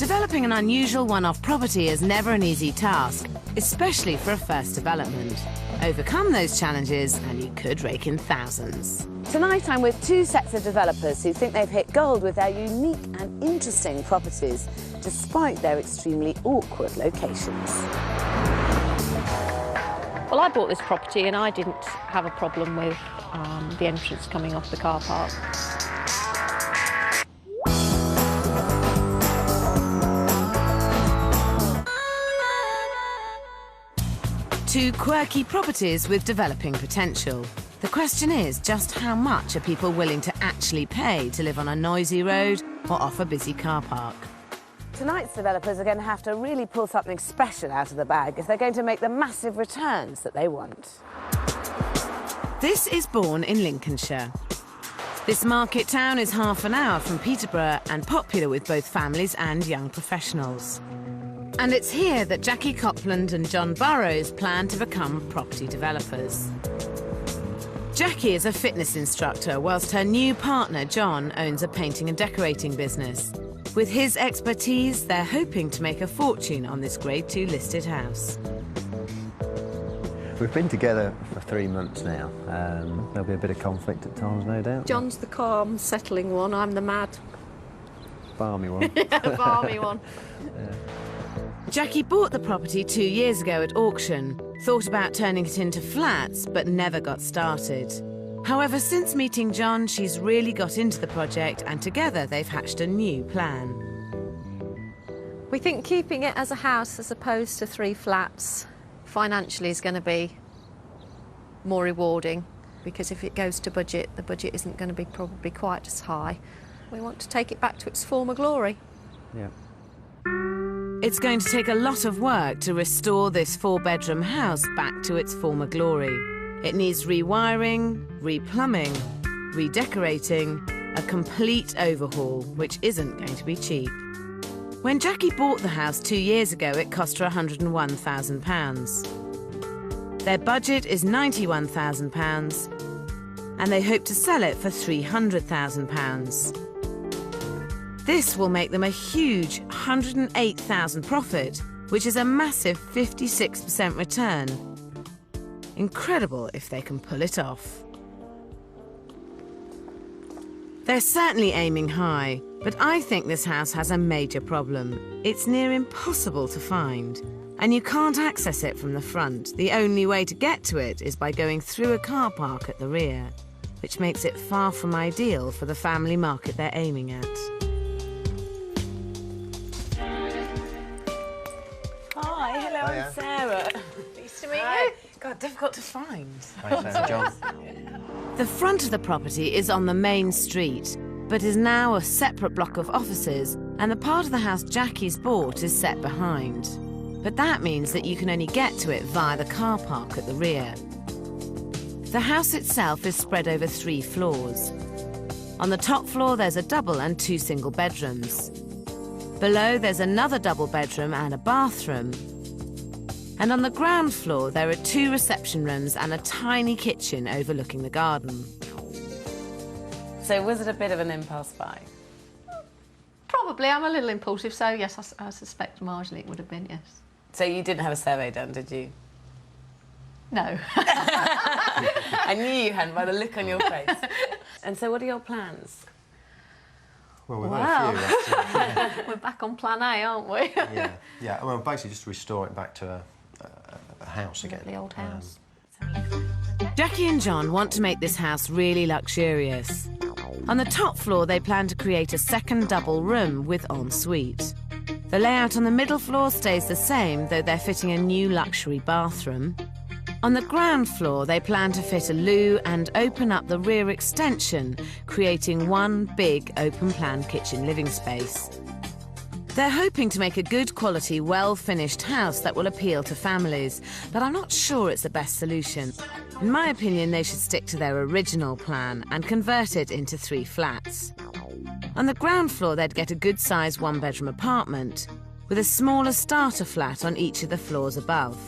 Developing an unusual one-off property is never an easy task, especially for a first development. Overcome those challenges and you could rake in thousands. Tonight I'm with two sets of developers who think they've hit gold with their unique and interesting properties, despite their extremely awkward locations. Well, I bought this property and I didn't have a problem with the entrance coming off the car park. Two quirky properties with developing potential. The question is just how much are people willing to actually pay to live on a noisy road or off a busy car park? Tonight's developers are going to have to really pull something special out of the bag if they're going to make the massive returns that they want. This is Bourne in Lincolnshire. This market town is half an hour from Peterborough and popular with both families and young professionals. And it's here that Jackie Copland and John Burrows plan to become property developers. Jackie is a fitness instructor, whilst her new partner, John, owns a painting and decorating business. With his expertise, they're hoping to make a fortune on this Grade 2 listed house. We've been together for 3 months now. There'll be a bit of conflict at times, no doubt. John's the calm, settling one. I'm the mad, Balmy one. balmy one. Yeah. Jackie bought the property 2 years ago at auction, thought about turning it into flats, but never got started. However, since meeting John, she's really got into the project and together they've hatched a new plan. We think keeping it as a house as opposed to 3 flats financially is going to be more rewarding, because if it goes to budget, the budget isn't going to be probably quite as high. We want to take it back to its former glory. Yeah. It's going to take a lot of work to restore this 4-bedroom house back to its former glory. It needs rewiring, replumbing, redecorating, a complete overhaul, which isn't going to be cheap. When Jackie bought the house 2 years ago, it cost her £101,000. Their budget is £91,000, and they hope to sell it for £300,000. This will make them a huge £108,000 profit, which is a massive 56% return. Incredible if they can pull it off. They're certainly aiming high, but I think this house has a major problem. It's near impossible to find, and you can't access it from the front. The only way to get to it is by going through a car park at the rear, which makes it far from ideal for the family market they're aiming at. Hi, hello, I'm Sarah. Nice to meet you. God, difficult to find. Hi, Sarah, John. The front of the property is on the main street, but is now a separate block of offices, and the part of the house Jackie's bought is set behind. But that means that you can only get to it via the car park at the rear. The house itself is spread over 3 floors. On the top floor there's a double and 2 single bedrooms. Below there's another double bedroom and a bathroom. And on the ground floor there are 2 reception rooms and a tiny kitchen overlooking the garden. So was it a bit of an impulse buy? Probably. I'm a little impulsive, so yes, I suspect marginally it would have been, yes. So you didn't have a survey done, did you? No. I knew you hadn't by the look on your face. And so what are your plans? Well, we've had a few, actually. We're back on plan A, aren't we? Yeah. Well, basically just restore it back to a house again. The old house. Jackie and John want to make this house really luxurious. On the top floor, they plan to create a second double room with ensuite. The layout on the middle floor stays the same, though they're fitting a new luxury bathroom. On the ground floor, they plan to fit a loo and open up the rear extension, creating one big open-plan kitchen living space. They're hoping to make a good quality, well-finished house that will appeal to families, but I'm not sure it's the best solution. In my opinion, they should stick to their original plan and convert it into 3 flats. On the ground floor, they'd get a good-sized 1-bedroom apartment, with a smaller starter flat on each of the floors above.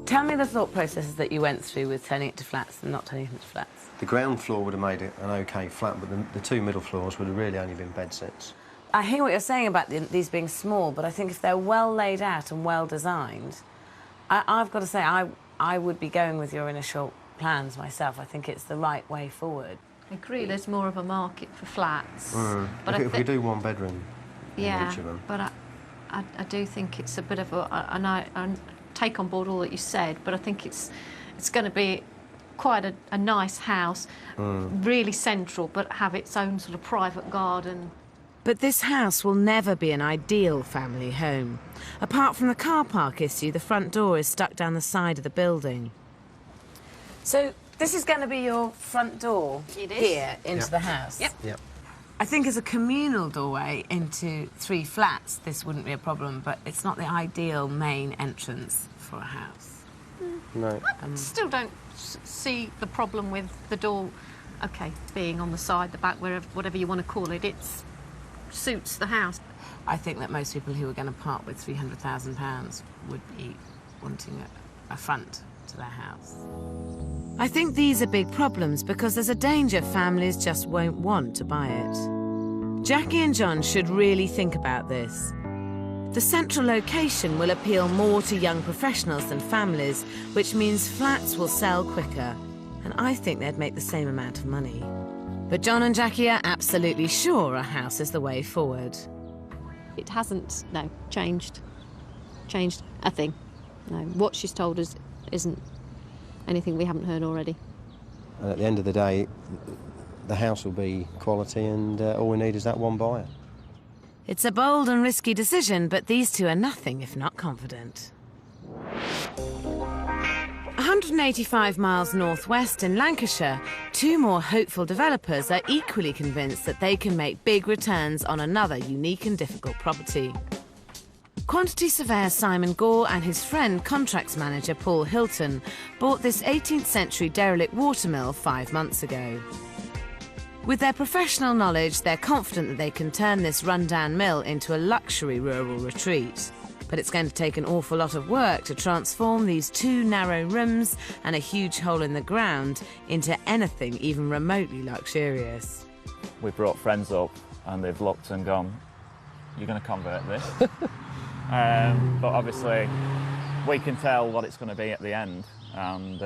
Tell me the thought processes that you went through with turning it to flats and not turning it into flats. The ground floor would have made it an OK flat, but the 2 middle floors would have really only been bed sets. I hear what you're saying about these being small, but I think if they're well laid out and well designed, I've got to say I would be going with your initial plans myself. I think it's the right way forward. I agree, there's more of a market for flats. But if we do one bedroom in each of them. But I do think it's a bit of a... And I take on board all that you said, but I think it's going to be quite a nice house, really central, but have its own sort of private garden. But this house will never be an ideal family home. Apart from the car park issue, the front door is stuck down the side of the building. So this is going to be your front door here into the house? Yep. I think as a communal doorway into 3 flats, this wouldn't be a problem, but it's not the ideal main entrance for a house. No. I still don't see the problem with the door, OK, being on the side, the back, whatever you want to call it. It suits the house. I think that most people who are going to part with £300,000 would be wanting a front to their house. I think these are big problems because there's a danger families just won't want to buy it. Jackie and John should really think about this. The central location will appeal more to young professionals than families, which means flats will sell quicker, and I think they'd make the same amount of money. But John and Jackie are absolutely sure a house is the way forward. It hasn't, changed a thing. No, what she's told us isn't anything we haven't heard already. And at the end of the day, the house will be quality, and all we need is that one buyer. It's a bold and risky decision, but these two are nothing if not confident. 185 miles northwest in Lancashire, 2 more hopeful developers are equally convinced that they can make big returns on another unique and difficult property. Quantity surveyor Simon Gore and his friend contracts manager Paul Hilton bought this 18th century derelict watermill 5 months ago. With their professional knowledge, they're confident that they can turn this rundown mill into a luxury rural retreat. But it's going to take an awful lot of work to transform these 2 narrow rooms and a huge hole in the ground into anything even remotely luxurious. We brought friends up and they've looked and gone, you're going to convert this. But obviously we can tell what it's going to be at the end, and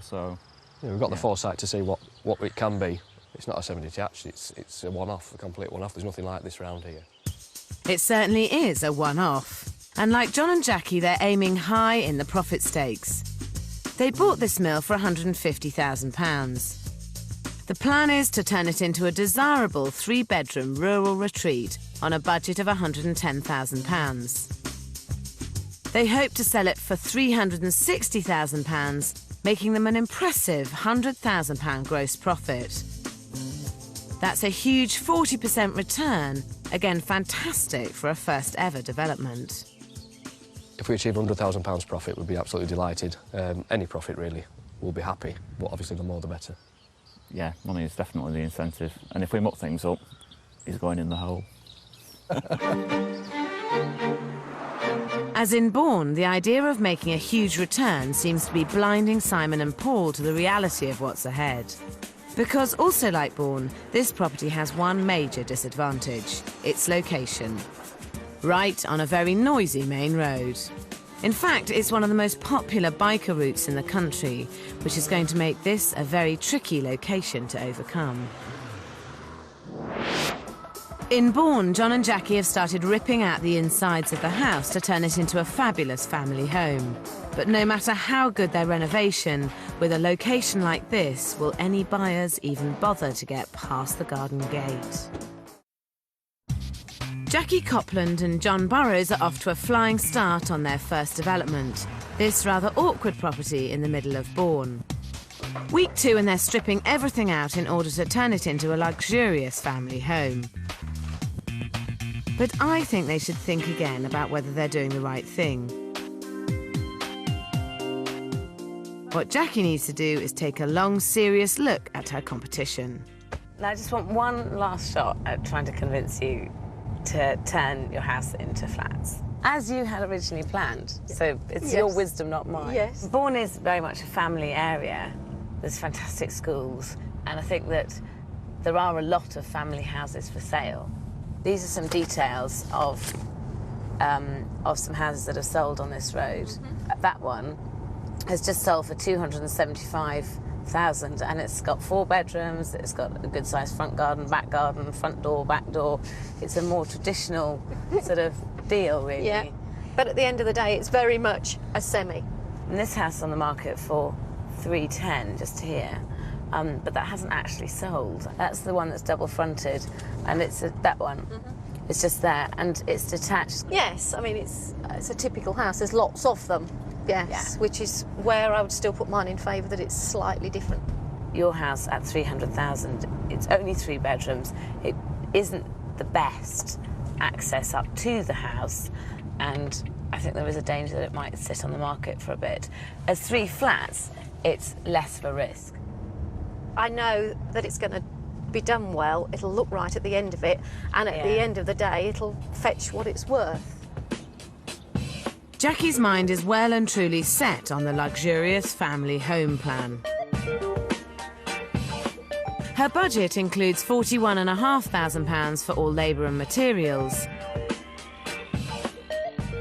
so... Yeah, we've got the foresight to see what it can be. It's not a semi-detached, it's a one-off, a complete one-off. There's nothing like this around here. It certainly is a one-off. And like John and Jackie, they're aiming high in the profit stakes. They bought this mill for £150,000. The plan is to turn it into a desirable 3-bedroom rural retreat on a budget of £110,000. They hope to sell it for £360,000, making them an impressive £100,000 gross profit. That's a huge 40% return, again fantastic for a first ever development. If we achieve £100,000 profit, we'd be absolutely delighted. Any profit really, we'll be happy, but obviously the more the better. Yeah, money is definitely the incentive, and if we muck things up, he's going in the hole. As in Bourne, the idea of making a huge return seems to be blinding Simon and Paul to the reality of what's ahead. Because, also like Bourne, this property has one major disadvantage: its location. Right on a very noisy main road. In fact, it's one of the most popular biker routes in the country, which is going to make this a very tricky location to overcome. In Bourne, John and Jackie have started ripping out the insides of the house to turn it into a fabulous family home. But no matter how good their renovation, with a location like this, will any buyers even bother to get past the garden gate? Jackie Copland and John Burrows are off to a flying start on their first development, this rather awkward property in the middle of Bourne. Week 2 and they're stripping everything out in order to turn it into a luxurious family home. But I think they should think again about whether they're doing the right thing. What Jackie needs to do is take a long, serious look at her competition. Now, I just want one last shot at trying to convince you to turn your house into flats, as you had originally planned. So it's your wisdom, not mine. Yes. Bourne is very much a family area. There's fantastic schools, and I think that there are a lot of family houses for sale. These are some details of some houses that have sold on this road. That one has just sold for 275,000, and it's got 4 bedrooms. It's got a good-sized front garden, front door, back door. It's a more traditional sort of deal, really. Yeah. But at the end of the day, it's very much a semi. And this house is on the market for 310 just here, but that hasn't actually sold. That's the one that's double fronted, and it's that one. It's just there, and it's detached. Yes, I mean, it's a typical house. There's lots of them, yes, Yeah. which is where I would still put mine in favour that it's slightly different. Your house at 300,000, it's only 3 bedrooms. It isn't the best access up to the house, and I think there is a danger that it might sit on the market for a bit. As 3 flats, it's less of a risk. I know that it's going to be done well, it'll look right at the end of it, and at the end of the day, it'll fetch what it's worth. Jackie's mind is well and truly set on the luxurious family home plan. Her budget includes £41,500 for all labour and materials,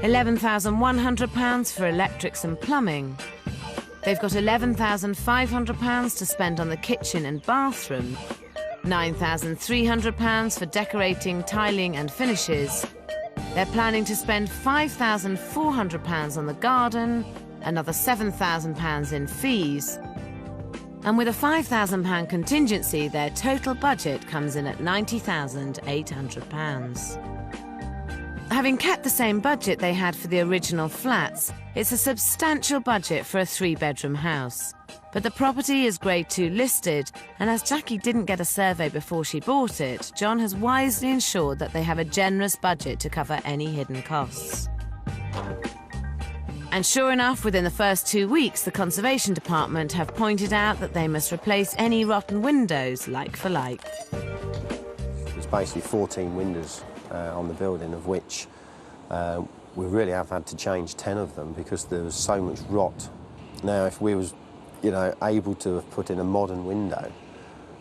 £11,100 for electrics and plumbing. They've got £11,500 to spend on the kitchen and bathroom, £9,300 for decorating, tiling and finishes. They're planning to spend £5,400 on the garden, another £7,000 in fees. And with a £5,000 contingency, their total budget comes in at £90,800. Having kept the same budget they had for the original flats, it's a substantial budget for a 3-bedroom house. But the property is Grade 2 listed, and as Jackie didn't get a survey before she bought it, John has wisely ensured that they have a generous budget to cover any hidden costs. And sure enough, within the first 2 weeks, the Conservation Department have pointed out that they must replace any rotten windows, like for like. There's basically 14 windows on the building, of which we really have had to change 10 of them because there was so much rot. Now, if we was, able to have put in a modern window,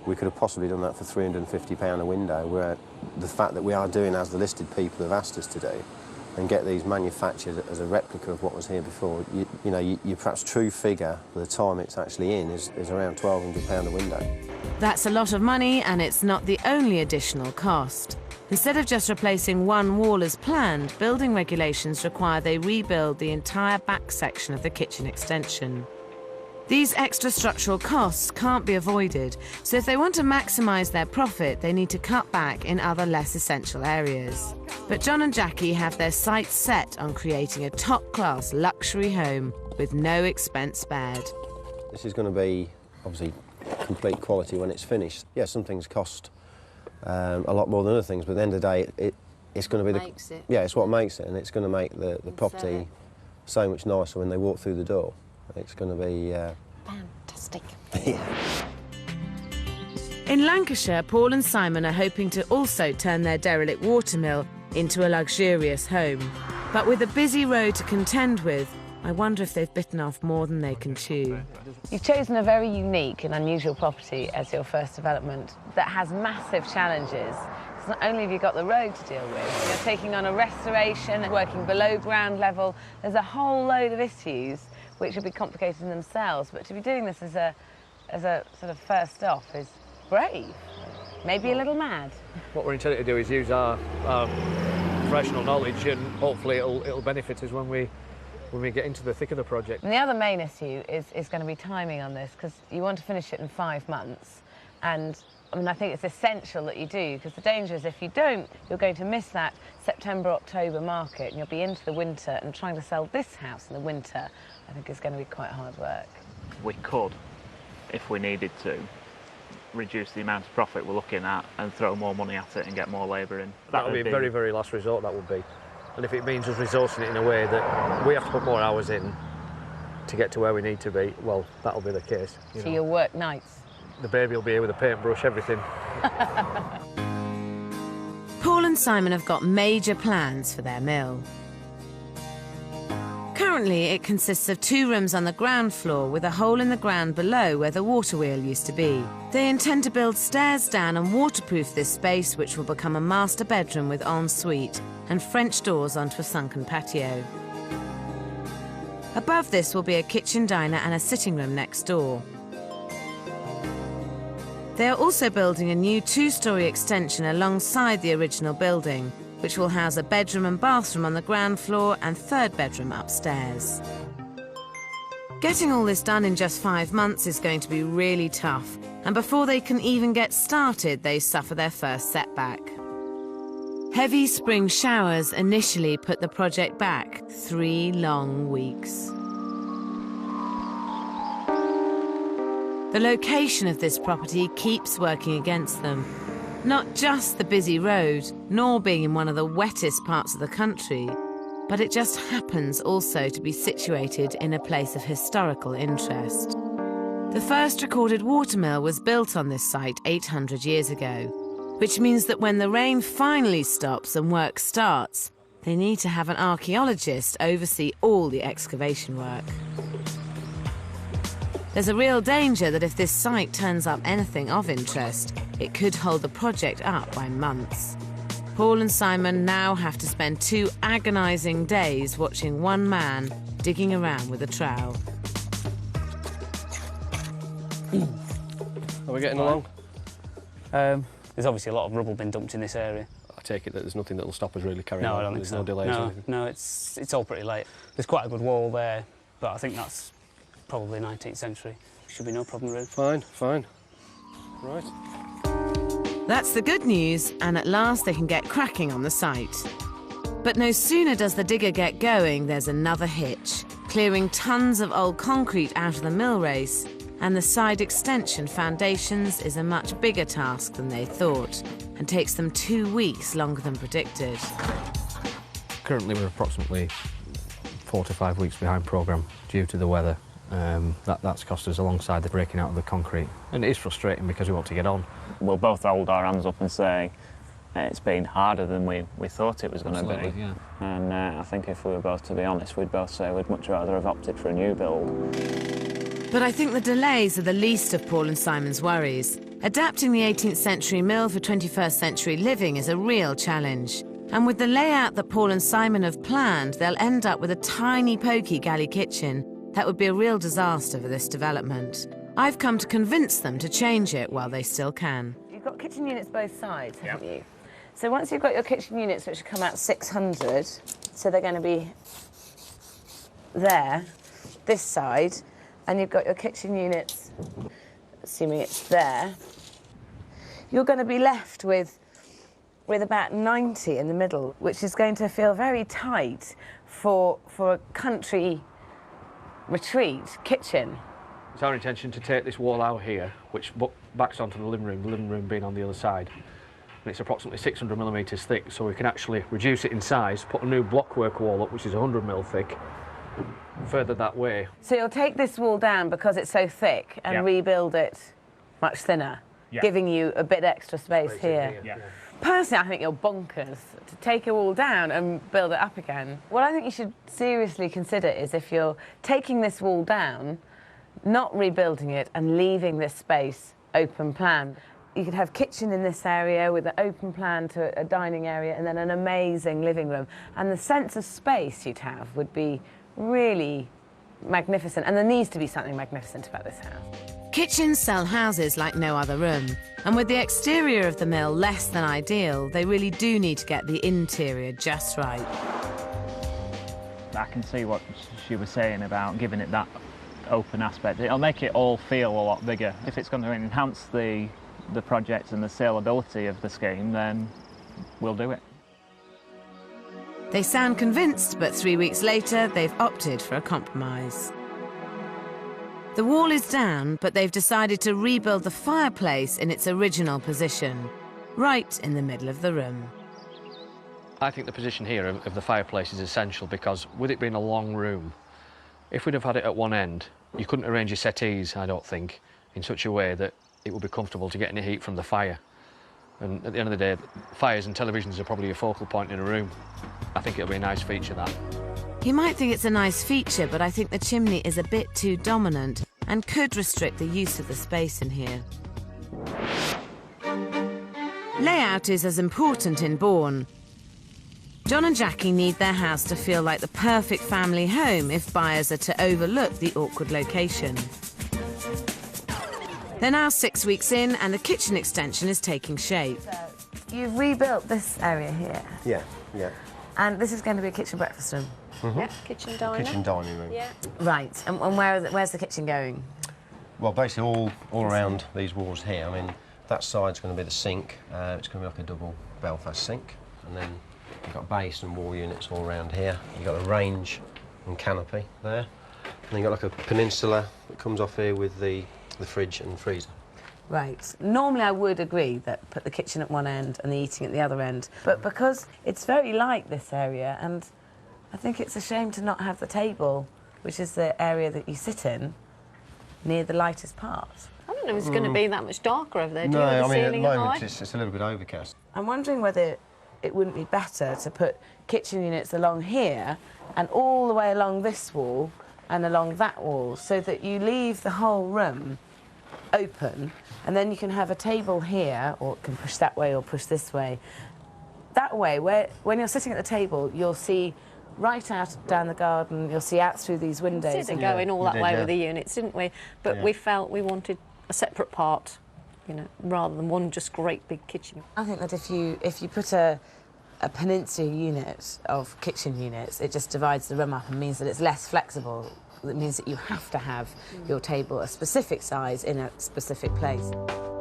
we could have possibly done that for £350 a window, where the fact that we are doing as the listed people have asked us to do and get these manufactured as a replica of what was here before, your perhaps true figure by the time it's actually in is around £1,200 a window. That's a lot of money, and it's not the only additional cost. Instead of just replacing one wall as planned, building regulations require they rebuild the entire back section of the kitchen extension. These extra structural costs can't be avoided, so if they want to maximise their profit, they need to cut back in other less essential areas. But John and Jackie have their sights set on creating a top-class luxury home with no expense spared. This is going to be, obviously, complete quality when it's finished. Yeah, some things cost a lot more than other things, but at the end of the day, it's going to be it's what makes it, and it's going to make the property so much nicer when they walk through the door. It's going to be fantastic. Yeah. In Lancashire, Paul and Simon are hoping to also turn their derelict watermill into a luxurious home. But with a busy road to contend with, I wonder if they've bitten off more than they can chew. You've chosen a very unique and unusual property as your first development that has massive challenges. Because not only have you got the road to deal with, you're taking on a restoration, working below ground level. There's a whole load of issues which would be complicated in themselves, but to be doing this as a sort of first off is brave, maybe a little mad. What we're intending to do is use our professional knowledge, and hopefully it'll benefit us when we get into the thick of the project. And the other main issue is going to be timing on this, because you want to finish it in 5 months, and I think it's essential that you do, because the danger is if you don't, you're going to miss that September-October market, and you'll be into the winter, and trying to sell this house in the winter, I think is going to be quite hard work. We could, if we needed to, reduce the amount of profit we're looking at and throw more money at it and get more labour in. That would be a very, very last resort, that would be. And if it means us resourcing it in a way that we have to put more hours in to get to where we need to be, well, that'll be the case. So you'll work nights? The baby will be here with a paintbrush, everything. Paul and Simon have got major plans for their mill. Currently, it consists of 2 rooms on the ground floor with a hole in the ground below where the water wheel used to be. They intend to build stairs down and waterproof this space, which will become a master bedroom with ensuite and French doors onto a sunken patio. Above this will be a kitchen diner and a sitting room next door. They are also building a new 2-storey extension alongside the original building, which will house a bedroom and bathroom on the ground floor and 3rd bedroom upstairs. Getting all this done in just 5 months is going to be really tough, and before they can even get started, they suffer their first setback. Heavy spring showers initially put the project back 3 long weeks. The location of this property keeps working against them. Not just the busy road, nor being in one of the wettest parts of the country, but it just happens also to be situated in a place of historical interest. The first recorded watermill was built on this site 800 years ago, which means that when the rain finally stops and work starts, they need to have an archaeologist oversee all the excavation work. There's a real danger that if this site turns up anything of interest, it could hold the project up by months. Paul and Simon now have to spend 2 agonising days watching one man digging around with a trowel. Are we getting along? There's obviously a lot of rubble been dumped in this area. I take it that there's nothing that will stop us really carrying on. No, I don't think There's so. no delays or anything? No, it's all pretty late. There's quite a good wall there, but I think that's probably 19th century. Should be no problem, really. Fine, fine. Right. That's the good news, and at last they can get cracking on the site. But no sooner does the digger get going, there's another hitch. Clearing tons of old concrete out of the mill race and the side extension foundations is a much bigger task than they thought, and takes them 2 weeks longer than predicted. Currently we're approximately 4 to 5 weeks behind programme due to the weather. That's cost us alongside the breaking out of the concrete, and it is frustrating because we want to get on. We'll both hold our hands up and say it's been harder than we thought it was going to be. Yeah. And I think if we were both to be honest, we'd both say we'd much rather have opted for a new build. But I think the delays are the least of Paul and Simon's worries. Adapting the 18th century mill for 21st century living is a real challenge. And with the layout that Paul and Simon have planned, they'll end up with a tiny pokey galley kitchen. That would be a real disaster for this development. I've come to convince them to change it while they still can. You've got kitchen units both sides, haven't you? So once you've got your kitchen units, which come out 600, so they're going to be there, this side, and you've got your kitchen units, assuming it's there, you're going to be left with about 90 in the middle, which is going to feel very tight for a country retreat kitchen. It's our intention to take this wall out here, which backs onto the living room being on the other side. And it's approximately 600 millimetres thick, so we can actually reduce it in size, put a new blockwork wall up, which is 100 mil thick, further that way. So you'll take this wall down because it's so thick and rebuild it much thinner, giving you a bit extra space here. Personally, I think you're bonkers to take a wall down and build it up again. What I think you should seriously consider is if you're taking this wall down, not rebuilding it and leaving this space open plan. You could have kitchen in this area with an open plan to a dining area and then an amazing living room. And the sense of space you'd have would be really magnificent. And there needs to be something magnificent about this house. Kitchens sell houses like no other room, and with the exterior of the mill less than ideal, they really do need to get the interior just right. I can see what she was saying about giving it that open aspect. It'll make it all feel a lot bigger. If it's going to enhance the project and the saleability of the scheme, then we'll do it. They sound convinced, but 3 weeks later, they've opted for a compromise. The wall is down, but they've decided to rebuild the fireplace in its original position, right in the middle of the room. I think the position here of the fireplace is essential because with it being a long room, if we'd have had it at one end, you couldn't arrange your settees, I don't think, in such a way that it would be comfortable to get any heat from the fire. And at the end of the day, fires and televisions are probably a focal point in a room. I think it'll be a nice feature, that. He might think it's a nice feature, but I think the chimney is a bit too dominant and could restrict the use of the space in here. Layout is as important in Bourne. John and Jackie need their house to feel like the perfect family home if buyers are to overlook the awkward location. They're now 6 weeks in and the kitchen extension is taking shape. You've rebuilt this area here, Yeah, yeah. and this is going to be a kitchen breakfast room. Yeah, kitchen diner. Kitchen dining room. Yeah. Right, and where's the kitchen going? Well, basically all around these walls here. I mean, that side's going to be the sink. It's going to be like a double Belfast sink, and then you've got base and wall units all around here. You've got the range and canopy there, and then you've got like a peninsula that comes off here with the fridge and freezer. Right. Normally I would agree that put the kitchen at one end and the eating at the other end, but because it's very light, this area, and I think it's a shame to not have the table, which is the area that you sit in, near the lightest part. I don't know if it's going to be that much darker over there. Do No, you have the I mean, at the ceiling moment high? it's a little bit overcast. I'm wondering whether it wouldn't be better to put kitchen units along here and all the way along this wall and along that wall, so that you leave the whole room open, and then you can have a table here, or it can push that way or push this way. That way, when you're sitting at the table, you'll see right out down the garden, you'll see out through these windows. We did going all that way with the units, didn't we? But Yeah. we felt we wanted a separate part, you know, rather than one just great big kitchen. I think that if you put a peninsula unit of kitchen units, it just divides the room up and means that it's less flexible. It means that you have to have your table a specific size in a specific place.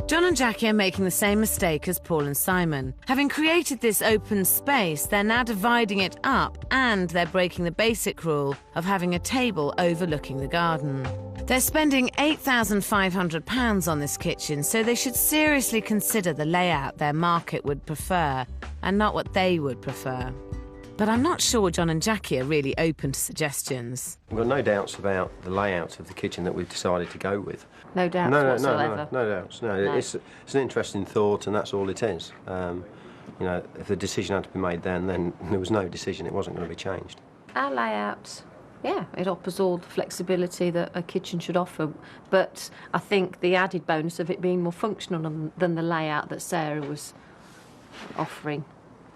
John and Jackie are making the same mistake as Paul and Simon. Having created this open space, they're now dividing it up and they're breaking the basic rule of having a table overlooking the garden. They're spending £8,500 on this kitchen, so they should seriously consider the layout their market would prefer and not what they would prefer. But I'm not sure John and Jackie are really open to suggestions. We've got no doubts about the layout of the kitchen that we've decided to go with. No doubts whatsoever. No doubts. No. It's an interesting thought, and that's all it is. You know, if the decision had to be made then there was no decision. It wasn't going to be changed. Our layout, yeah, it offers all the flexibility that a kitchen should offer, but I think the added bonus of it being more functional than the layout that Sarah was offering,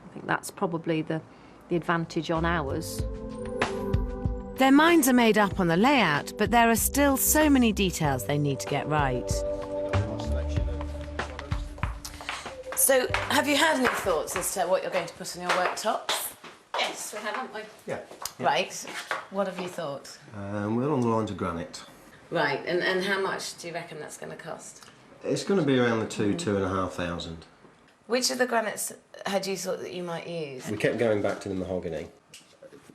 I think that's probably the advantage on ours. Their minds are made up on the layout, but there are still so many details they need to get right. So, have you had any thoughts as to what you're going to put on your worktops? Yes, we have, haven't we? Yeah. Right. What have you thought? We're along the lines of granite. Right, and how much do you reckon that's going to cost? It's going to be around the £2,500. Which of the granites had you thought that you might use? We kept going back to the mahogany.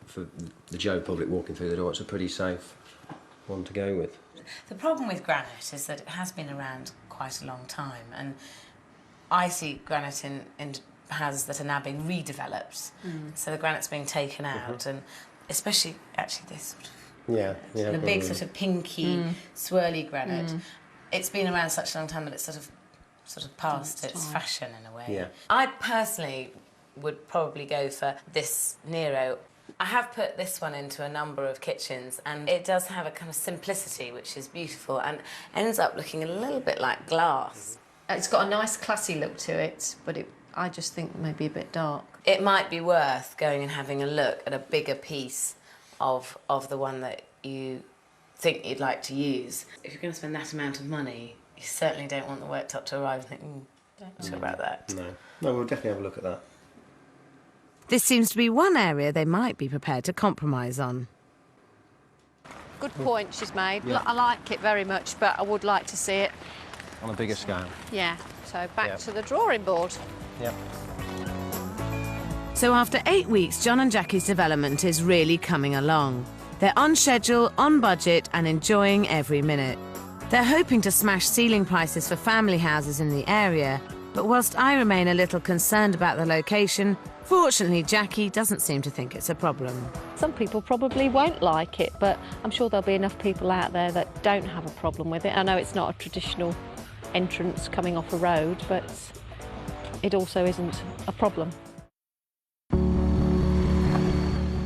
For the Joe public walking through the door, it's a pretty safe one to go with. The problem with granite is that it has been around quite a long time, and I see granite in houses that are now being redeveloped. So the granite's being taken out, and especially actually this sort of the big sort of pinky, swirly granite. It's been around such a long time that it's sort of past its fashion in a way. Yeah. I personally would probably go for this Nero. I have put this one into a number of kitchens, and it does have a kind of simplicity which is beautiful and ends up looking a little bit like glass. It's got a nice classy look to it, but I just think maybe a bit dark. It might be worth going and having a look at a bigger piece of the one that you think you'd like to use. If you're going to spend that amount of money, you certainly don't want the worktop to arrive and think, not sure about that. No, we'll definitely have a look at that. This seems to be one area they might be prepared to compromise on. Good point she's made. Yeah. I like it very much, but I would like to see it. On a bigger scale. Yeah, so back Yeah. to the drawing board. Yep. So after 8 weeks, John and Jackie's development is really coming along. They're on schedule, on budget, and enjoying every minute. They're hoping to smash ceiling prices for family houses in the area, but whilst I remain a little concerned about the location, fortunately Jackie doesn't seem to think it's a problem. Some people probably won't like it, but I'm sure there'll be enough people out there that don't have a problem with it. I know it's not a traditional entrance coming off a road, but it also isn't a problem.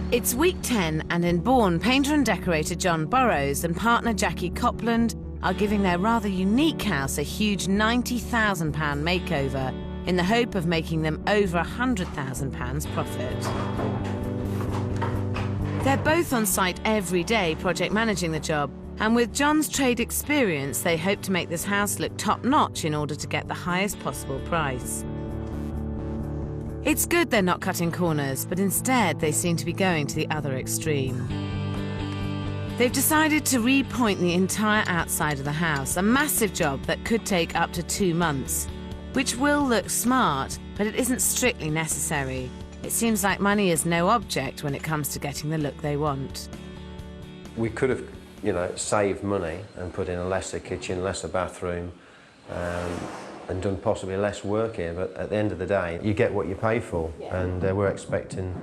It's week 10, and in Bourne, painter and decorator John Burrows and partner Jackie Copland are giving their rather unique house a huge £90,000 makeover in the hope of making them over £100,000 profit. They're both on site every day, project managing the job, and with John's trade experience, they hope to make this house look top-notch in order to get the highest possible price. It's good they're not cutting corners, but instead they seem to be going to the other extreme. They've decided to repoint the entire outside of the house, a massive job that could take up to 2 months, which will look smart, but it isn't strictly necessary. It seems like money is no object when it comes to getting the look they want. We could have, saved money and put in a lesser kitchen, lesser bathroom, and done possibly less work here, but at the end of the day, you get what you pay for, and we're expecting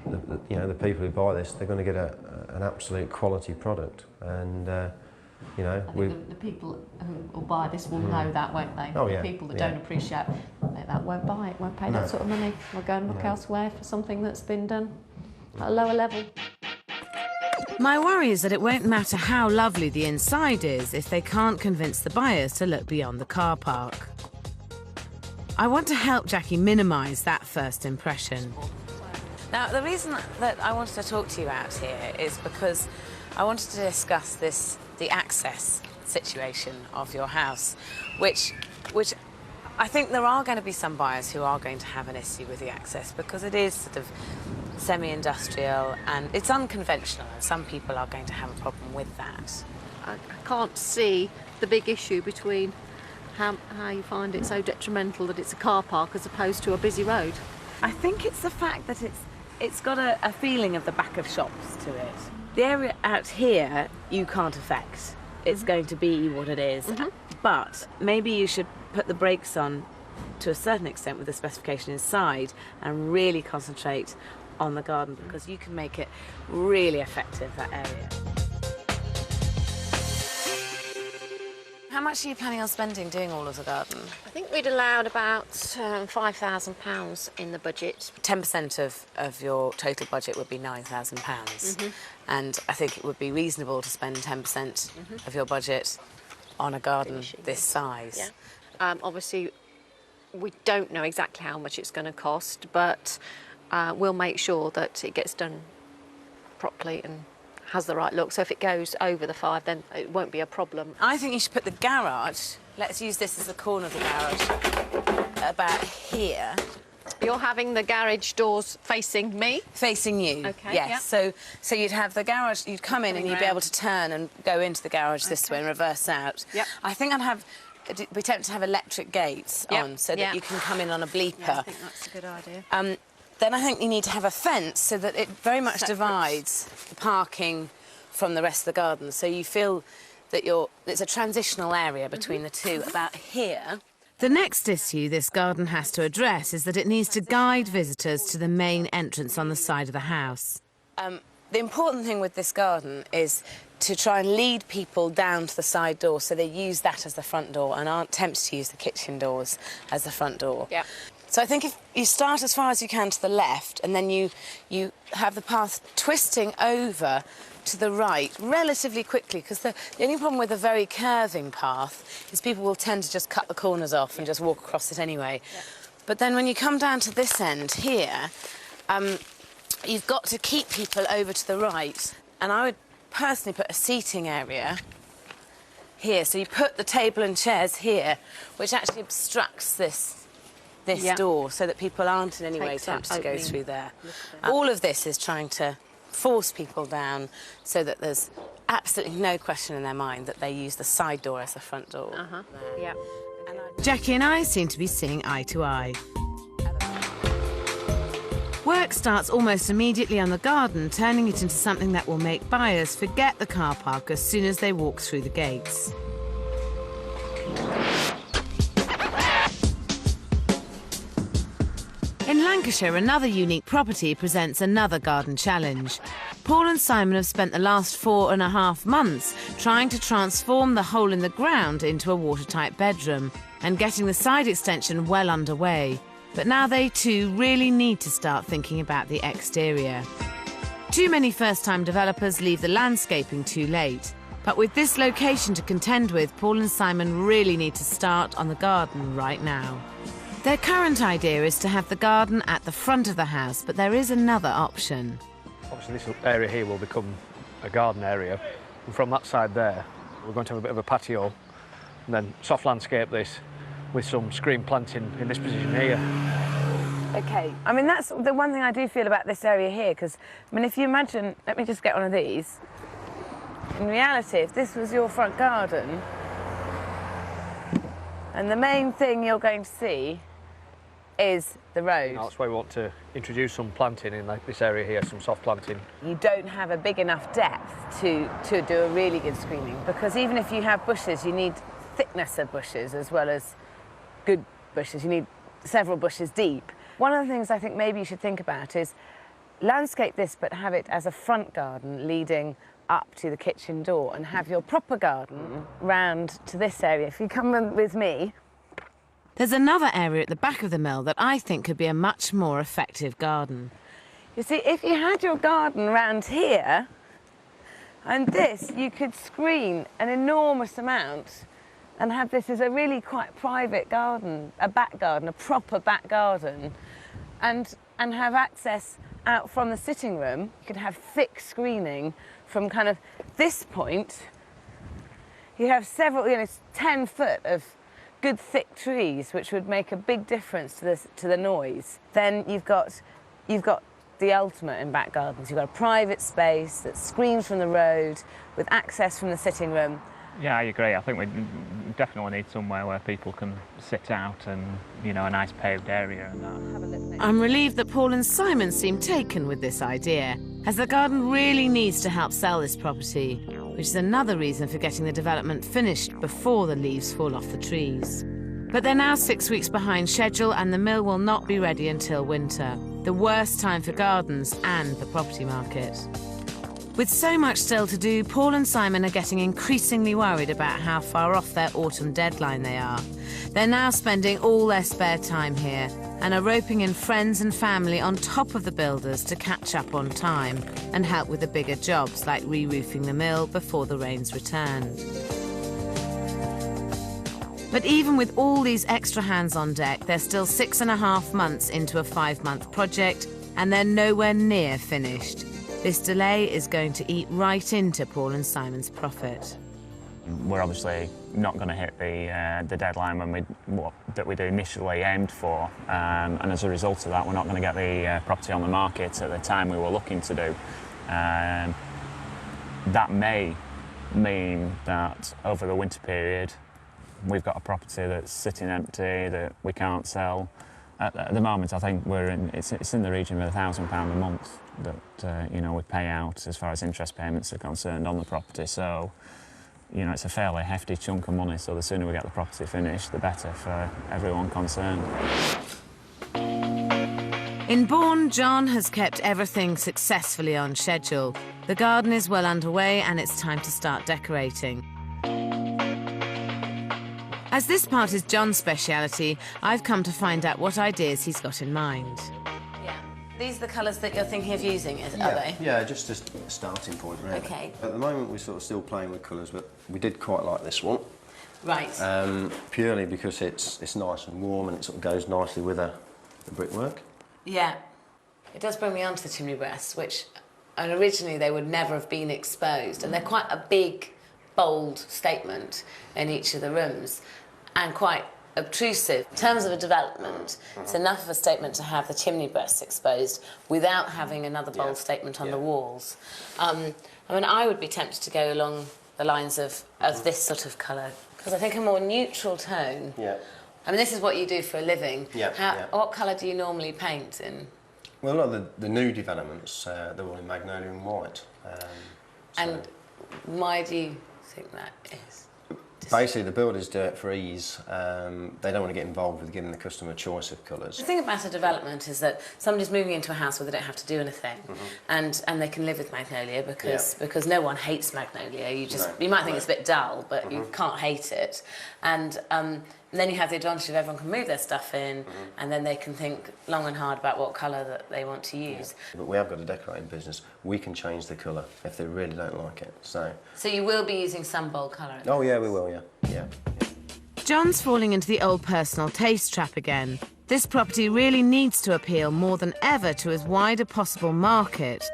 the people who buy this, they're going to get an absolute quality product, and I think the people who will buy this will know that, won't they? Oh, yeah. The people that don't appreciate that won't buy it, won't pay that sort of money. We'll go and look elsewhere for something that's been done at a lower level. My worry is that it won't matter how lovely the inside is if they can't convince the buyers to look beyond the car park. I want to help Jackie minimise that first impression. Now, the reason that I wanted to talk to you out here is because I wanted to discuss the access situation of your house, which I think there are going to be some buyers who are going to have an issue with the access because it is sort of semi-industrial and it's unconventional, and some people are going to have a problem with that. I can't see the big issue between how you find it so detrimental that it's a car park as opposed to a busy road. I think it's the fact that it's got a feeling of the back of shops to it. The area out here you can't affect. It's going to be what it is. But maybe you should put the brakes on to a certain extent with the specification inside and really concentrate on the garden, because you can make it really effective, that area. How much are you planning on spending doing all of the garden? I think we'd allowed about £5,000 in the budget. 10% of your total budget would be £9,000. And I think it would be reasonable to spend 10% of your budget on a garden this size. Yeah. Obviously, we don't know exactly how much it's going to cost, but we'll make sure that it gets done properly and has the right look. So if it goes over the 5, then it won't be a problem. I think you should put the garage, let's use this as the corner of the garage, about here. You're having the garage doors facing me? Facing you. Okay. Yes. Yep. So you'd have the garage, you'd come in and you'd be able to turn and go into the garage this way and reverse out. Yep. I think I'd be tempted to have electric gates on so that you can come in on a bleeper. Yeah, I think that's a good idea. Then I think you need to have a fence so that it very much divides the parking from the rest of the garden. So you feel that it's a transitional area between the two, about here. The next issue this garden has to address is that it needs to guide visitors to the main entrance on the side of the house. The important thing with this garden is to try and lead people down to the side door so they use that as the front door and aren't tempted to use the kitchen doors as the front door. Yeah. So I think if you start as far as you can to the left and then you have the path twisting over to the right relatively quickly, because the only problem with a very curving path is people will tend to just cut the corners off and just walk across it anyway. Yeah. But then when you come down to this end here, you've got to keep people over to the right. And I would personally put a seating area here. So you put the table and chairs here, which actually obstructs this door so that people aren't in any way tempted to go through there. All of this is trying to force people down so that there's absolutely no question in their mind that they use the side door as the front door. Yeah. Jackie and I seem to be seeing eye to eye. Work starts almost immediately on the garden, turning it into something that will make buyers forget the car park as soon as they walk through the gates. In Lancashire, another unique property presents another garden challenge. Paul and Simon have spent the last 4.5 months trying to transform the hole in the ground into a watertight bedroom and getting the side extension well underway. But now they too really need to start thinking about the exterior. Too many first-time developers leave the landscaping too late. But with this location to contend with, Paul and Simon really need to start on the garden right now. Their current idea is to have the garden at the front of the house, but there is another option. Obviously this area here will become a garden area. And from that side there, we're going to have a bit of a patio and then soft landscape this with some screen planting in this position here. OK, I mean, that's the one thing I do feel about this area here, because, I mean, if you imagine, let me just get one of these. In reality, if this was your front garden, and the main thing you're going to see is the road. That's why we want to introduce some planting in this area here, some soft planting. You don't have a big enough depth to do a really good screening, because even if you have bushes, you need thickness of bushes as well as good bushes. You need several bushes deep. One of the things I think maybe you should think about is landscape this, but have it as a front garden leading up to the kitchen door, and have your proper garden round to this area. If you come with me. There's another area at the back of the mill that I think could be a much more effective garden. You see, if you had your garden round here, and this, you could screen an enormous amount and have this as a really quite private garden, a back garden, a proper back garden, and have access out from the sitting room. You could have thick screening from kind of this point. You have several, 10 foot of good thick trees, which would make a big difference to the noise. Then you've got the ultimate in back gardens. You've got a private space that screens from the road with access from the sitting room. Yeah, I agree. I think we definitely need somewhere where people can sit out and, a nice paved area and that. I'm relieved that Paul and Simon seem taken with this idea, as the garden really needs to help sell this property, which is another reason for getting the development finished before the leaves fall off the trees. But they're now 6 weeks behind schedule, and the mill will not be ready until winter, the worst time for gardens and the property market. With so much still to do, Paul and Simon are getting increasingly worried about how far off their autumn deadline they are. They're now spending all their spare time here and are roping in friends and family on top of the builders to catch up on time and help with the bigger jobs like re-roofing the mill before the rains returned. But even with all these extra hands on deck, they're still 6.5 months into a 5-month project, and they're nowhere near finished. This delay is going to eat right into Paul and Simon's profit. We're obviously not going to hit the deadline that we'd initially aimed for, and as a result of that, we're not going to get the property on the market at the time we were looking to do. That may mean that over the winter period, we've got a property that's sitting empty that we can't sell. At the moment, I think it's in the region of £1,000 a month that we pay out as far as interest payments are concerned on the property. So, it's a fairly hefty chunk of money. So the sooner we get the property finished, the better for everyone concerned. In Bourne, John has kept everything successfully on schedule. The garden is well underway, and it's time to start decorating. As this part is John's speciality, I've come to find out what ideas he's got in mind. Yeah. These are the colours that you're thinking of using, are they? Yeah, just a starting point, really. OK. At the moment, we're sort of still playing with colours, but we did quite like this one. Right. Purely because it's nice and warm and it sort of goes nicely with the brickwork. Yeah. It does bring me on to the chimney breasts, and originally they would never have been exposed, and they're quite a big, bold statement in each of the rooms, and quite obtrusive. In terms of a development, it's enough of a statement to have the chimney breasts exposed without having another bold statement on the walls. I would be tempted to go along the lines of this sort of colour, because I think a more neutral tone. Yeah. I mean, this is what you do for a living. What colour do you normally paint in? Well, a lot of the new developments, they're all in magnolia and white. And why do you think that is? Basically, the builders do it for ease. They don't want to get involved with giving the customer a choice of colours. The thing about a development is that somebody's moving into a house where they don't have to do anything, and they can live with magnolia because no one hates magnolia. You might think it's a bit dull, but you can't hate it. And And then you have the advantage of everyone can move their stuff in, and then they can think long and hard about what colour that they want to use. Yeah. But we have got a decorating business. We can change the colour if they really don't like it. So you will be using some bold colour? Oh yeah, we will, yeah. John's falling into the old personal taste trap again. This property really needs to appeal more than ever to as wide a possible market,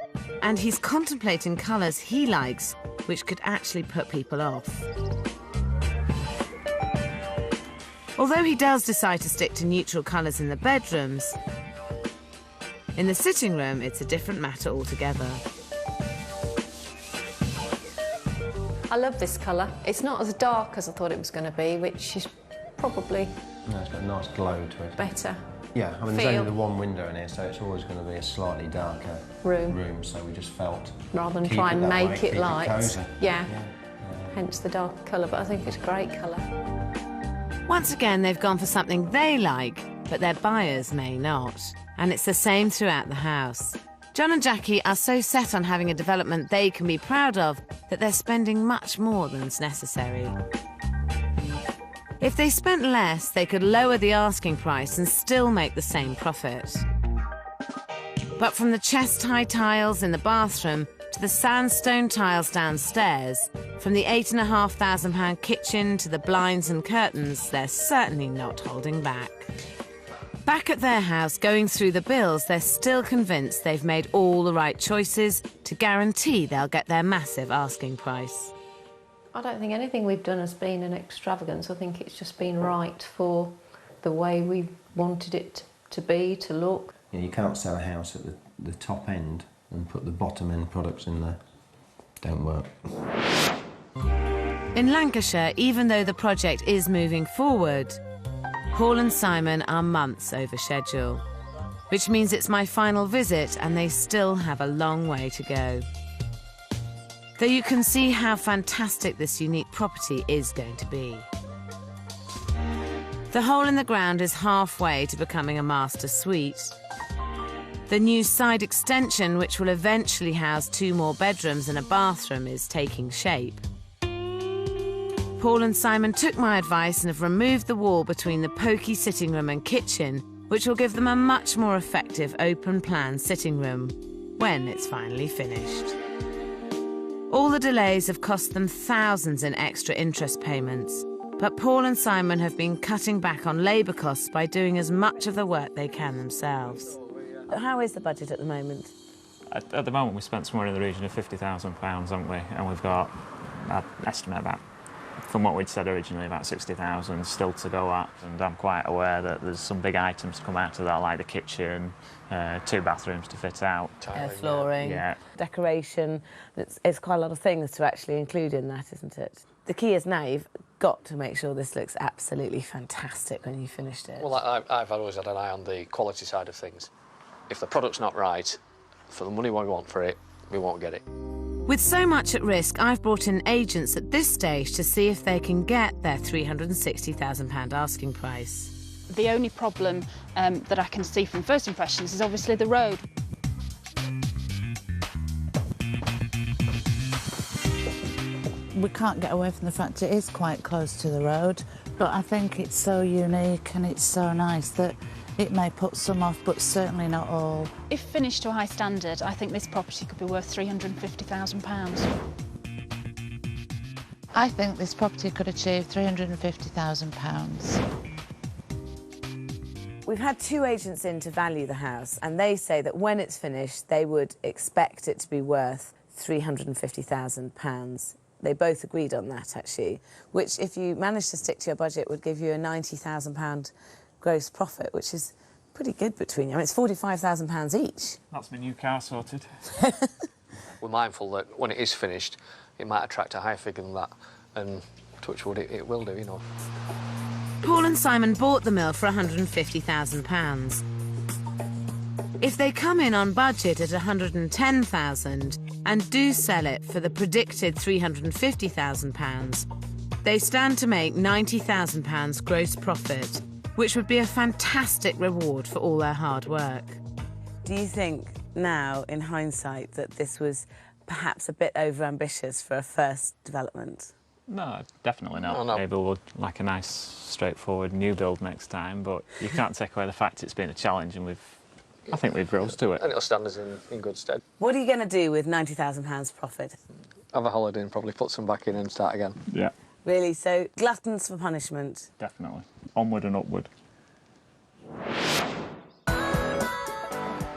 and he's contemplating colours he likes, which could actually put people off. Although he does decide to stick to neutral colours in the bedrooms, in the sitting room it's a different matter altogether. I love this colour. It's not as dark as I thought it was going to be, which is probably No, it's got a nice glow to it. better. Yeah, I mean, there's only the one window in here, so it's always going to be a slightly darker room, so we just felt... Rather than try and make it light. Cosy. Yeah. Hence the dark colour, but I think it's a great colour. Once again, they've gone for something they like, but their buyers may not. And it's the same throughout the house. John and Jackie are so set on having a development they can be proud of that they're spending much more than's necessary. If they spent less, they could lower the asking price and still make the same profit. But from the chest-high tiles in the bathroom to the sandstone tiles downstairs, from the £8,500 kitchen to the blinds and curtains, they're certainly not holding back. Back at their house, going through the bills, they're still convinced they've made all the right choices to guarantee they'll get their massive asking price. I don't think anything we've done has been an extravagance. I think it's just been right for the way we wanted it to be, to look. Yeah, you can't sell a house at the top end and put the bottom end products in there. Don't work. In Lancashire, even though the project is moving forward, Paul and Simon are months over schedule, which means it's my final visit and they still have a long way to go. Though you can see how fantastic this unique property is going to be. The hole in the ground is halfway to becoming a master suite. The new side extension, which will eventually house 2 more bedrooms and a bathroom, is taking shape. Paul and Simon took my advice and have removed the wall between the pokey sitting room and kitchen, which will give them a much more effective open-plan sitting room when it's finally finished. All the delays have cost them thousands in extra interest payments, but Paul and Simon have been cutting back on labour costs by doing as much of the work they can themselves. How is the budget at the moment? At the moment, we spent somewhere in the region of £50,000, haven't we? And we've got an estimate about, from what we'd said originally, about 60,000 still to go at. And I'm quite aware that there's some big items to come out of that, like the kitchen, 2 bathrooms to fit out. Flooring, decoration. It's quite a lot of things to actually include in that, isn't it? The key is now you've got to make sure this looks absolutely fantastic when you've finished it. Well, I've always had an eye on the quality side of things. If the product's not right, for the money we want for it, we won't get it. With so much at risk, I've brought in agents at this stage to see if they can get their £360,000 asking price. The only problem that I can see from first impressions is obviously the road. We can't get away from the fact it is quite close to the road, but I think it's so unique and it's so nice that it may put some off, but certainly not all. If finished to a high standard, I think this property could be worth £350,000. I think this property could achieve £350,000. We've had 2 agents in to value the house, and they say that when it's finished, they would expect it to be worth £350,000. They both agreed on that, actually, which, if you manage to stick to your budget, would give you a £90,000 gross profit, which is pretty good between you. I mean, it's £45,000 each. That's my new car sorted. We're mindful that when it is finished, it might attract a higher figure than that, and touch wood, it will do, you know. Paul and Simon bought the mill for £150,000. If they come in on budget at £110,000 and do sell it for the predicted £350,000, they stand to make £90,000 gross profit, which would be a fantastic reward for all their hard work. Do you think now, in hindsight, that this was perhaps a bit over-ambitious for a first development? No, definitely not. No, no. Maybe we'll like a nice, straightforward new build next time, but you can't take away the fact it's been a challenge, and I think we've rose to it. And it'll stand us in good stead. What are you going to do with £90,000 profit? Have a holiday and probably put some back in and start again. Yeah, Really? So, gluttons for punishment. definitely. Onward and upward.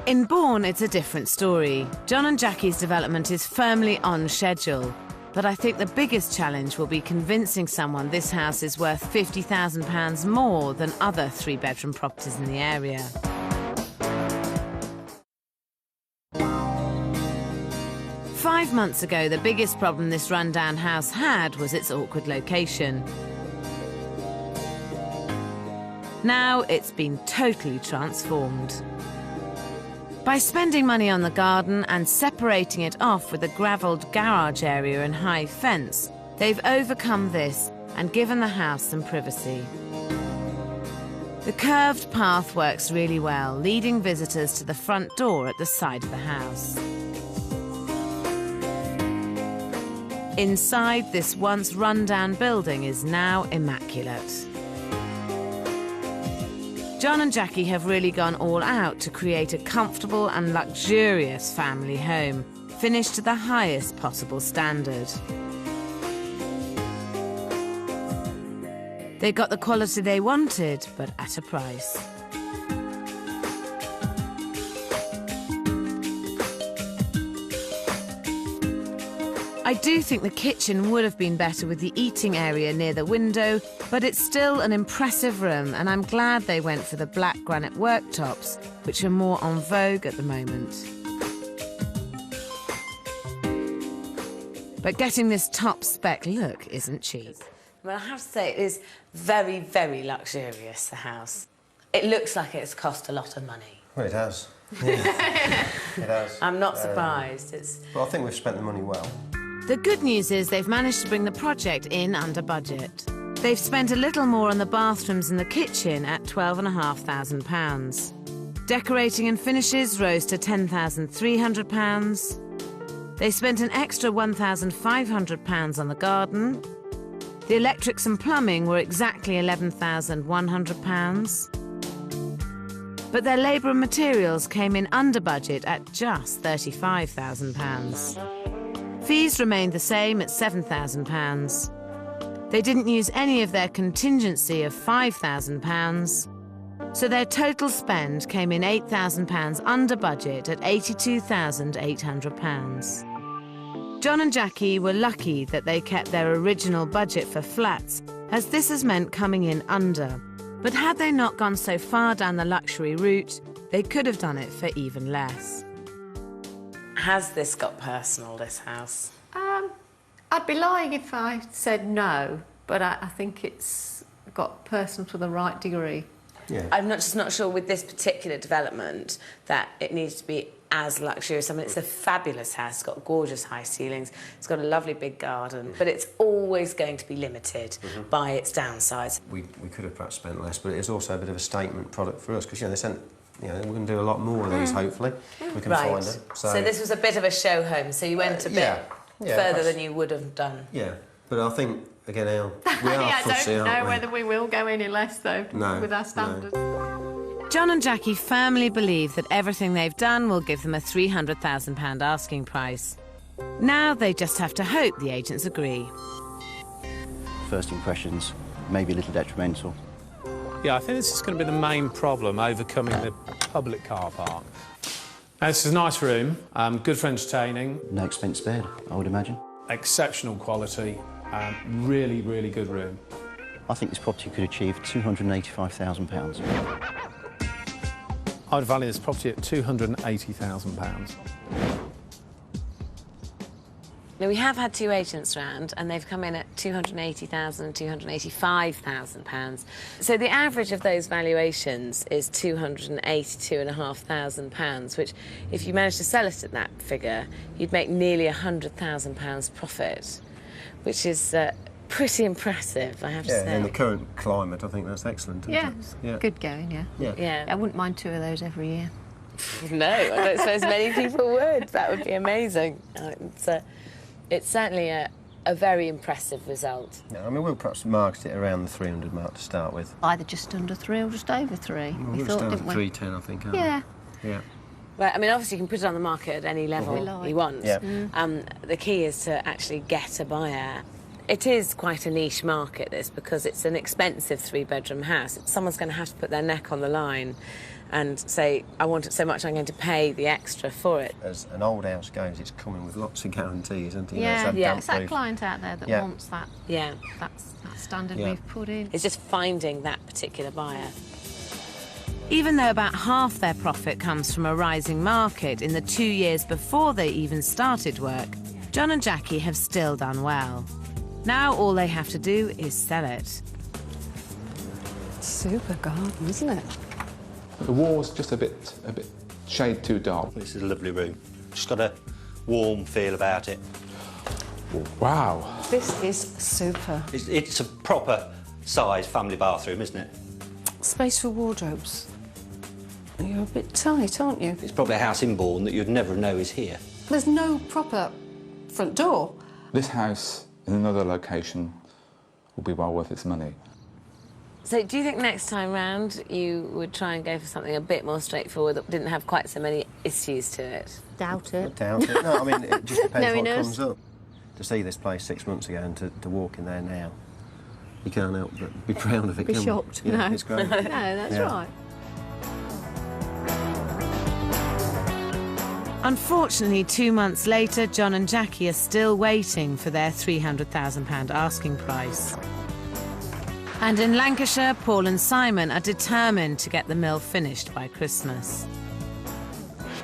In Bourne, it's a different story. John and Jackie's development is firmly on schedule. But I think the biggest challenge will be convincing someone this house is worth £50,000 more than other three-bedroom properties in the area. Five months ago, the biggest problem this rundown house had was its awkward location. Now it's been totally transformed. By spending money on the garden and separating it off with a gravelled garage area and high fence, they've overcome this and given the house some privacy. The curved path works really well, leading visitors to the front door at the side of the house. Inside, this once run-down building is now immaculate. John and Jackie have really gone all out to create a comfortable and luxurious family home, finished to the highest possible standard. They got the quality they wanted, but at a price. I do think the kitchen would have been better with the eating area near the window, but it's still an impressive room, and I'm glad they went for the black granite worktops, which are more en vogue at the moment. But getting this top spec look isn't cheap. Well, I have to say, it is very, very luxurious, the house. It looks like it's cost a lot of money. Well, it has. Yeah. It has. I'm not surprised. Well, I think we've spent the money well. The good news is they've managed to bring the project in under budget. They've spent a little more on the bathrooms and the kitchen at £12,500. Decorating and finishes rose to £10,300. They spent an extra £1,500 on the garden. The electrics and plumbing were exactly £11,100. But their labour and materials came in under budget at just £35,000. Fees remained the same at £7,000. They didn't use any of their contingency of £5,000, so their total spend came in £8,000 under budget at £82,800. John and Jackie were lucky that they kept their original budget for flats, as this has meant coming in under. But had they not gone so far down the luxury route, they could have done it for even less. Has this got personal, this house? I'd be lying if I said no, but I think it's got personal to the right degree. Yeah. I'm just not sure with this particular development that it needs to be as luxurious. I mean, it's a fabulous house. It's got gorgeous high ceilings. It's got a lovely big garden, but it's always going to be limited by its downsides. We could have perhaps spent less, but it is also a bit of a statement product for us because, you know, they sent... You know, we're going to do a lot more of these, hopefully. We can find it. So this was a bit of a show home, so you went a bit further than you would have done. Yeah, but I think, again, we are fussy, I don't know aren't we? whether we will go any less, though, with our standards. No. John and Jackie firmly believe that everything they've done will give them a £300,000 asking price. Now they just have to hope the agents agree. First impressions may be a little detrimental. Yeah, I think this is going to be the main problem, overcoming the public car park. Now, this is a nice room, good for entertaining. No expense spared, I would imagine. Exceptional quality, really, really good room. I think this property could achieve £285,000. I would value this property at £280,000. Now, we have had two agents round, and they've come in at £280,000 and £285,000. So the average of those valuations is £282,500, which, if you managed to sell it at that figure, you'd make nearly £100,000 profit, which is pretty impressive, I have to say. Yeah, in the current climate, I think that's excellent. Yeah, yeah. good going, Yeah. I wouldn't mind 2 of those every year. No, I don't suppose many people would. That would be amazing. It's certainly a a very impressive result. No, I mean, we'll perhaps market it around the 300 mark to start with. Either just under 3 or just over 3. Well, we we'll thought, start didn't at we? 310, I think, aren't Yeah. we? Yeah. Right, I mean, obviously you can put it on the market at any level like. you want. Yeah. The key is to actually get a buyer. It is quite a niche market, this, because it's an expensive 3-bedroom house. Someone's going to have to put their neck on the line and say, I want it so much, I'm going to pay the extra for it. As an old house goes, it's coming with lots of guarantees, isn't it? Yeah, yeah. it's that client out there that wants that. Yeah. That's that standard Yeah. we've put in. It's just finding that particular buyer. Even though about half their profit comes from a rising market in the 2 years before they even started work, John and Jackie have still done well. Now all they have to do is sell it. Super garden, isn't it? The wall's just a bit shade too dark. This is a lovely room. Just got a warm feel about it. Wow. This is super. It's a proper size family bathroom, isn't it? Space for wardrobes. You're a bit tight, aren't you? It's probably a house inborn that you'd never know is here. There's no proper front door. This house in another location will be well worth its money. So do you think next time round you would try and go for something a bit more straightforward that didn't have quite so many issues to it? Doubt it. Doubt it. No, I mean, it just depends No, he what knows. comes up. To see this place 6 months ago and to walk in there now, you can't help but be proud of it, Be can you? shocked. Yeah, No. it's great. No, that's Yeah. right. Unfortunately, 2 months later, John and Jackie are still waiting for their £300,000 asking price. And in Lancashire, Paul and Simon are determined to get the mill finished by Christmas.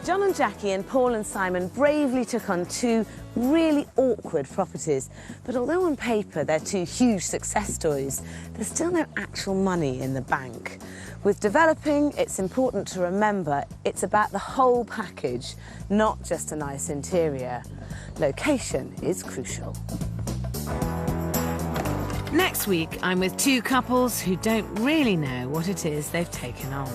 John and Jackie and Paul and Simon bravely took on 2 really awkward properties. But although on paper they're 2 huge success stories, there's still no actual money in the bank. With developing, it's important to remember it's about the whole package, not just a nice interior. Location is crucial. Next week, I'm with 2 couples who don't really know what it is they've taken on.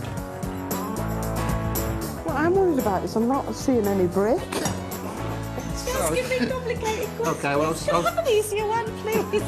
What I'm worried about is I'm not seeing any brick. Just give me complicated questions. Okay, well, Have an easier one, please.